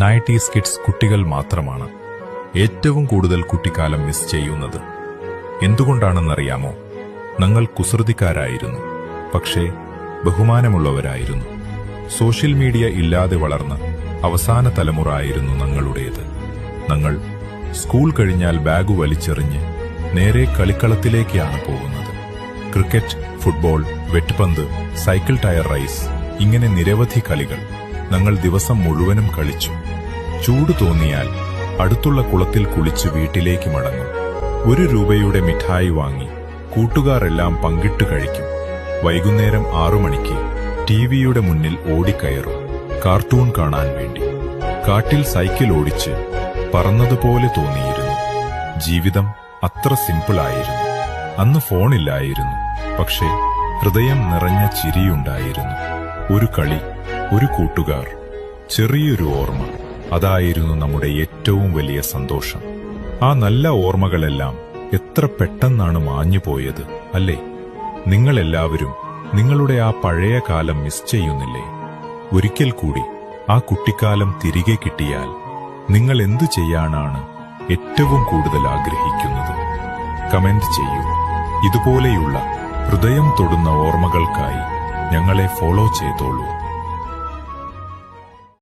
90s kids കുട്ടികൾ മാത്രമാണ് ഏറ്റവും കൂടുതൽ കുട്ടിക്കാലം മിസ് ചെയ്യുന്നത്. എന്തുകൊണ്ടാണെന്നറിയാമോ? ഞങ്ങൾ കുസൃതിക്കാരായിരുന്നു, പക്ഷേ ബഹുമാനമുള്ളവരായിരുന്നു. സോഷ്യൽ മീഡിയ ഇല്ലാതെ വളർന്ന അവസാന തലമുറ ആയിരുന്നു ഞങ്ങളുടേത്. ഞങ്ങൾ സ്കൂൾ കഴിഞ്ഞാൽ ബാഗ് വലിച്ചെറിഞ്ഞ് നേരെ കളിക്കളത്തിലേക്കാണ് പോകുന്നത്. ക്രിക്കറ്റ്, ഫുട്ബോൾ, വെട്ടുപന്ത്, സൈക്കിൾ ടയർ റൈസ്, ഇങ്ങനെ നിരവധി കളികൾ ഞങ്ങൾ ദിവസം മുഴുവനും കളിച്ചു. ചൂട് തോന്നിയാൽ അടുത്തുള്ള കുളത്തിൽ കുളിച്ച് വീട്ടിലേക്ക് മടങ്ങും. 1 രൂപയുടെ മിഠായി വാങ്ങി കൂട്ടുകാരെല്ലാം പങ്കിട്ട് കഴിക്കും. വൈകുന്നേരം 6 മണിക്ക് ടിവിയുടെ മുന്നിൽ ഓടിക്കയറും, കാർട്ടൂൺ കാണാൻ വേണ്ടി. കാട്ടിൽ സൈക്കിൾ ഓടിച്ച് പറന്നതുപോലെ തോന്നിയിരുന്നു. ജീവിതം അത്ര സിമ്പിളായിരുന്നു. അന്ന് ഫോണില്ലായിരുന്നു, പക്ഷേ ഹൃദയം നിറഞ്ഞ ചിരിയുണ്ടായിരുന്നു. ഒരു കളി, ഒരു കൂട്ടുകാർ, ചെറിയൊരു ഓർമ്മ, അതായിരുന്നു നമ്മുടെ ഏറ്റവും വലിയ സന്തോഷം. ആ നല്ല ഓർമ്മകളെല്ലാം എത്ര പെട്ടെന്നാണ് മാഞ്ഞുപോയത്, അല്ലേ? നിങ്ങളെല്ലാവരും നിങ്ങളുടെ ആ പഴയ കാലം മിസ് ചെയ്യുന്നില്ലേ? ഒരിക്കൽ കൂടി ആ കുട്ടിക്കാലം തിരികെ കിട്ടിയാൽ നിങ്ങൾ എന്തു ചെയ്യാനാണ് ഏറ്റവും കൂടുതൽ ആഗ്രഹിക്കുന്നത്? കമന്റ് ചെയ്യൂ. ഇതുപോലെയുള്ള ഹൃദയം തൊടുന്ന ഓർമ്മകൾക്കായി ഞങ്ങളെ ഫോളോ ചെയ്തോളൂ.